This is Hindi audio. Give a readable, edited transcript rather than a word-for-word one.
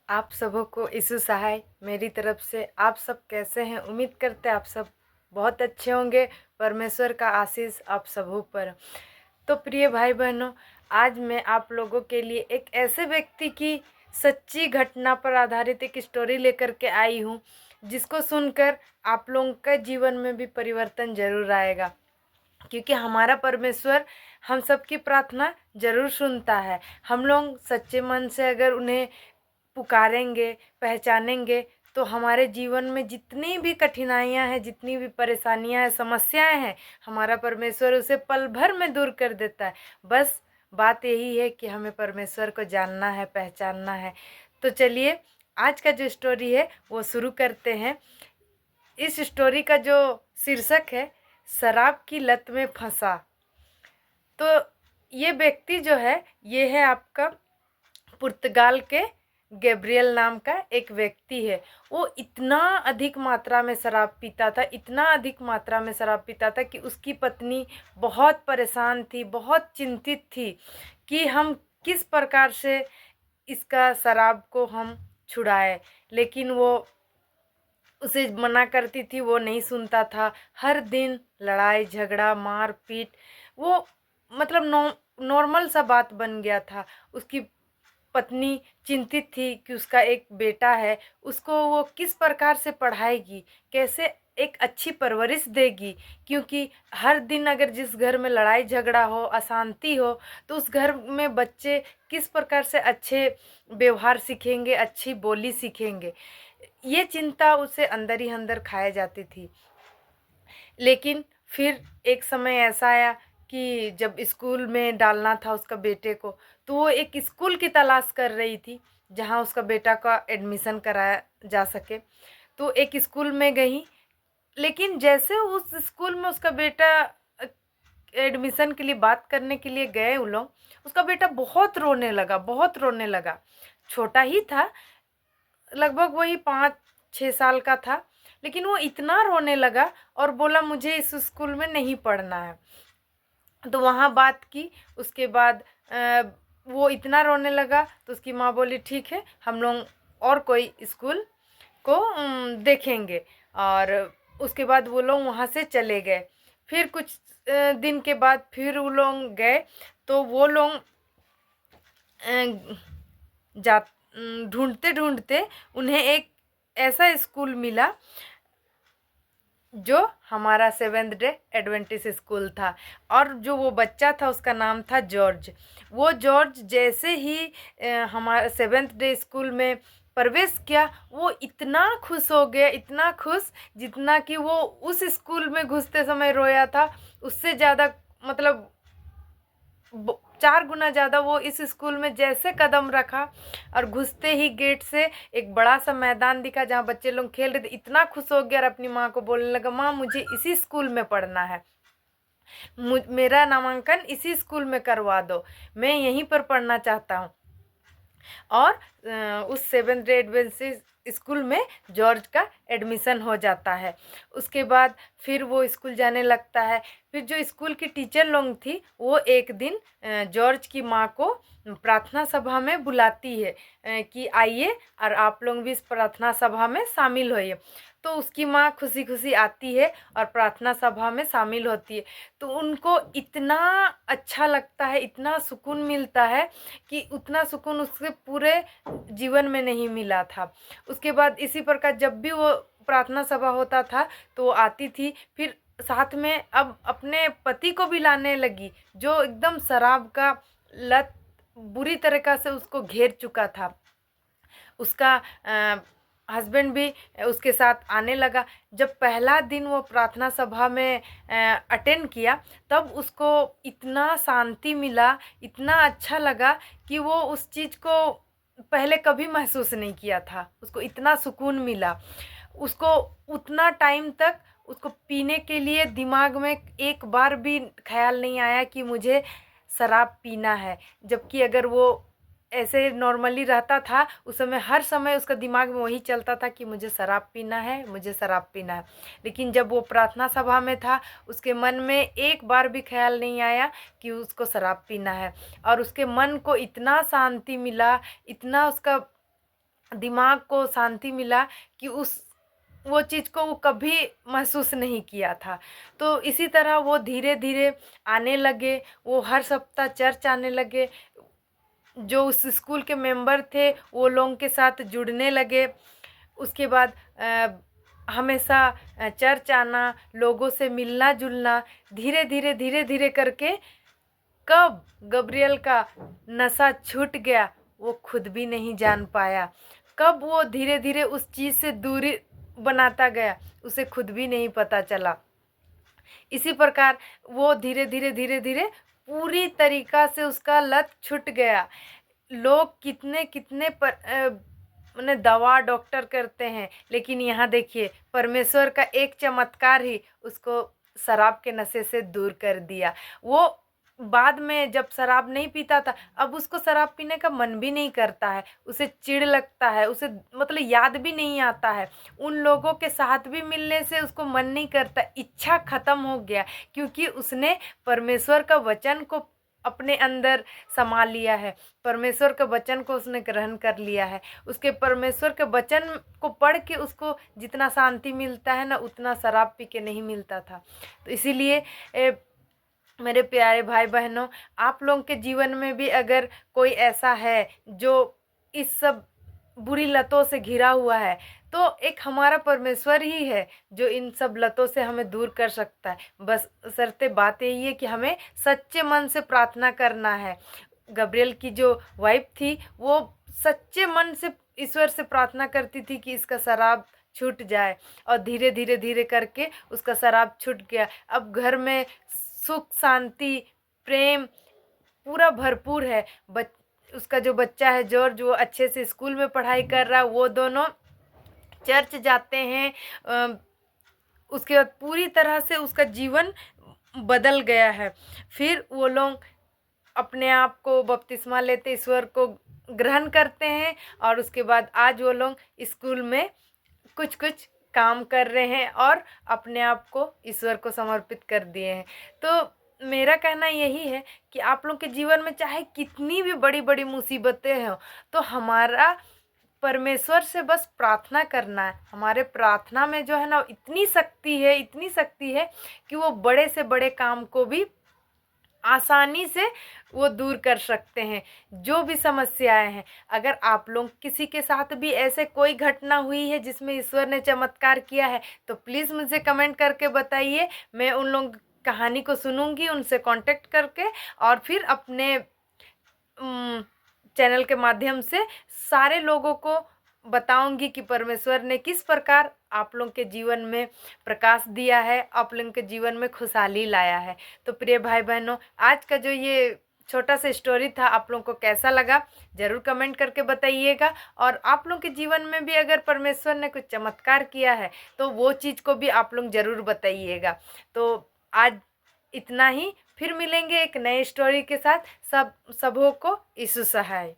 आप सबों को यीशु सहाय मेरी तरफ से। आप सब कैसे हैं? उम्मीद करते हैं आप सब बहुत अच्छे होंगे। परमेश्वर का आशीष आप सबों पर। तो प्रिय भाई बहनों, आज मैं आप लोगों के लिए एक ऐसे व्यक्ति की सच्ची घटना पर आधारित एक स्टोरी लेकर के आई हूँ, जिसको सुनकर आप लोगों के जीवन में भी परिवर्तन जरूर आएगा। क्योंकि हमारा परमेश्वर हम सबकी प्रार्थना जरूर सुनता है। हम लोग सच्चे मन से अगर उन्हें पुकारेंगे, पहचानेंगे, तो हमारे जीवन में जितनी भी कठिनाइयाँ हैं, जितनी भी परेशानियाँ हैं, समस्याएं हैं, हमारा परमेश्वर उसे पल भर में दूर कर देता है। बस बात यही है कि हमें परमेश्वर को जानना है, पहचानना है। तो चलिए आज का जो स्टोरी है वो शुरू करते हैं। इस स्टोरी का जो शीर्षक है, शराब की लत में फंसा। तो ये व्यक्ति जो है, ये है आपका पुर्तगाल के गैब्रियल नाम का एक व्यक्ति है। वो इतना अधिक मात्रा में शराब पीता था, इतना अधिक मात्रा में शराब पीता था कि उसकी पत्नी बहुत परेशान थी, बहुत चिंतित थी कि हम किस प्रकार से इसका शराब को हम छुड़ाए। लेकिन वो उसे मना करती थी, वो नहीं सुनता था। हर दिन लड़ाई झगड़ा मार पीट, वो मतलब नॉर्मल सा बात बन गया था। उसकी पत्नी चिंतित थी कि उसका एक बेटा है, उसको वो किस प्रकार से पढ़ाएगी, कैसे एक अच्छी परवरिश देगी। क्योंकि हर दिन अगर जिस घर में लड़ाई झगड़ा हो, अशांति हो, तो उस घर में बच्चे किस प्रकार से अच्छे व्यवहार सीखेंगे, अच्छी बोली सीखेंगे। ये चिंता उसे अंदर ही अंदर खाए जाती थी। लेकिन फिर एक समय ऐसा आया कि जब स्कूल में डालना था उसका बेटे को, तो वो एक स्कूल की तलाश कर रही थी जहाँ उसका बेटा का एडमिशन कराया जा सके। तो एक स्कूल में गई, लेकिन जैसे उस स्कूल में उसका बेटा एडमिशन के लिए बात करने के लिए गए वो लोग, उसका बेटा बहुत रोने लगा, बहुत रोने लगा। छोटा ही था, लगभग वही 5-6 साल का था, लेकिन वो इतना रोने लगा और बोला मुझे इस स्कूल में नहीं पढ़ना है। तो वहाँ बात की। उसके बाद वो इतना रोने लगा तो उसकी माँ बोली ठीक है, हम लोग और कोई स्कूल को देखेंगे। और उसके बाद वो लोग वहाँ से चले गए। फिर कुछ दिन के बाद फिर वो लोग गए, तो वो लोग जा ढूंढते ढूंढते उन्हें एक ऐसा स्कूल मिला जो हमारा सेवेंथ डे एडवेंटिस्ट स्कूल था। और जो वो बच्चा था उसका नाम था जॉर्ज। वो जॉर्ज जैसे ही हमारा सेवेंथ डे स्कूल में प्रवेश किया, वो इतना खुश हो गया, इतना खुश, जितना कि वो उस स्कूल में घुसते समय रोया था, उससे ज़्यादा, मतलब 4 गुना ज़्यादा वो इस स्कूल में जैसे कदम रखा और घुसते ही गेट से एक बड़ा सा मैदान दिखा जहाँ बच्चे लोग खेल रहे थे, इतना खुश हो गया और अपनी माँ को बोलने लगा, माँ मुझे इसी स्कूल में पढ़ना है, मेरा नामांकन इसी स्कूल में करवा दो, मैं यहीं पर पढ़ना चाहता हूँ। और उस सेवेंथ डे एडवेंटिस्ट स्कूल में जॉर्ज का एडमिशन हो जाता है। उसके बाद फिर वो स्कूल जाने लगता है। फिर जो स्कूल की टीचर लोग थी, वो एक दिन जॉर्ज की माँ को प्रार्थना सभा में बुलाती है कि आइए और आप लोग भी इस प्रार्थना सभा में शामिल होइए। तो उसकी माँ खुशी खुशी आती है और प्रार्थना सभा में शामिल होती है। तो उनको इतना अच्छा लगता है, इतना सुकून मिलता है कि उतना सुकून उसके पूरे जीवन में नहीं मिला था। उसके बाद इसी प्रकार जब भी वो प्रार्थना सभा होता था तो वो आती थी। फिर साथ में अब अपने पति को भी लाने लगी, जो एकदम शराब का लत बुरी तरीक़ा से उसको घेर चुका था। उसका हस्बैंड भी उसके साथ आने लगा। जब पहला दिन वो प्रार्थना सभा में अटेंड किया, तब उसको इतना शांति मिला, इतना अच्छा लगा कि वो उस चीज़ को पहले कभी महसूस नहीं किया था। उसको इतना सुकून मिला। उसको उतना टाइम तक उसको पीने के लिए दिमाग में एक बार भी ख्याल नहीं आया कि मुझे शराब पीना है। जबकि अगर वो ऐसे नॉर्मली रहता था, उस समय हर समय उसका दिमाग में वही चलता था कि मुझे शराब पीना है, मुझे शराब पीना है। लेकिन जब वो प्रार्थना सभा में था, उसके मन में एक बार भी ख्याल नहीं आया कि उसको शराब पीना है। और उसके मन को इतना शांति मिला, इतना उसका दिमाग को शांति मिला कि उस वो चीज़ को वो कभी महसूस नहीं किया था। तो इसी तरह वो धीरे धीरे आने लगे, वो हर सप्ताह चर्च आने लगे। जो उस स्कूल के मेंबर थे वो लोगों के साथ जुड़ने लगे। उसके बाद हमेशा चर्च आना, लोगों से मिलना जुलना, धीरे धीरे करके कब गब्रियल का नशा छूट गया वो खुद भी नहीं जान पाया। कब वो धीरे धीरे उस चीज़ से दूरी बनाता गया उसे खुद भी नहीं पता चला। इसी प्रकार वो धीरे धीरे पूरी तरीक़ा से उसका लत छूट गया। लोग कितने कितने माने दवा डॉक्टर करते हैं, लेकिन यहाँ देखिए परमेश्वर का एक चमत्कार ही उसको शराब के नशे से दूर कर दिया। वो बाद में जब शराब नहीं पीता था, अब उसको शराब पीने का मन भी नहीं करता है, उसे चिढ़ लगता है, उसे मतलब याद भी नहीं आता है। उन लोगों के साथ भी मिलने से उसको मन नहीं करता, इच्छा ख़त्म हो गया, क्योंकि उसने परमेश्वर का वचन को अपने अंदर समा लिया है। परमेश्वर के वचन को उसने ग्रहण कर लिया है। उसके परमेश्वर के वचन को पढ़ के उसको जितना शांति मिलता है ना, उतना शराब पी के नहीं मिलता था। तो इसीलिए मेरे प्यारे भाई बहनों, आप लोगों के जीवन में भी अगर कोई ऐसा है जो इस सब बुरी लतों से घिरा हुआ है, तो एक हमारा परमेश्वर ही है जो इन सब लतों से हमें दूर कर सकता है। बस शर्ते बात यही है कि हमें सच्चे मन से प्रार्थना करना है। गब्रियल की जो वाइफ थी वो सच्चे मन से ईश्वर से प्रार्थना करती थी कि इसका शराब छूट जाए, और धीरे करके उसका शराब छूट गया। अब घर में सुख शांति प्रेम पूरा भरपूर है। उसका जो बच्चा है जॉर्ज, वो अच्छे से स्कूल में पढ़ाई कर रहा है, वो दोनों चर्च जाते हैं। उसके बाद पूरी तरह से उसका जीवन बदल गया है। फिर वो लोग अपने आप को बपतिस्मा लेते, ईश्वर को ग्रहण करते हैं, और उसके बाद आज वो लोग स्कूल में कुछ कुछ काम कर रहे हैं और अपने आप को ईश्वर को समर्पित कर दिए हैं। तो मेरा कहना यही है कि आप लोग के जीवन में चाहे कितनी भी बड़ी बड़ी मुसीबतें हों, तो हमारा परमेश्वर से बस प्रार्थना करना है। हमारे प्रार्थना में जो है ना इतनी शक्ति है कि वो बड़े से बड़े काम को भी आसानी से वो दूर कर सकते हैं। जो भी समस्याएं हैं, अगर आप लोग किसी के साथ भी ऐसे कोई घटना हुई है जिसमें ईश्वर ने चमत्कार किया है, तो प्लीज़ मुझे कमेंट करके बताइए। मैं उन लोग कहानी को सुनूंगी, उनसे कांटेक्ट करके, और फिर अपने चैनल के माध्यम से सारे लोगों को बताऊंगी कि परमेश्वर ने किस प्रकार आप लोगों के जीवन में प्रकाश दिया है, आप लोगों के जीवन में खुशहाली लाया है। तो प्रिय भाई बहनों, आज का जो ये छोटा सा स्टोरी था आप लोगों को कैसा लगा ज़रूर कमेंट करके बताइएगा। और आप लोगों के जीवन में भी अगर परमेश्वर ने कुछ चमत्कार किया है तो वो चीज़ को भी आप लोग ज़रूर बताइएगा। तो आज इतना ही, फिर मिलेंगे एक नए स्टोरी के साथ। सबों को यीशु सहाय।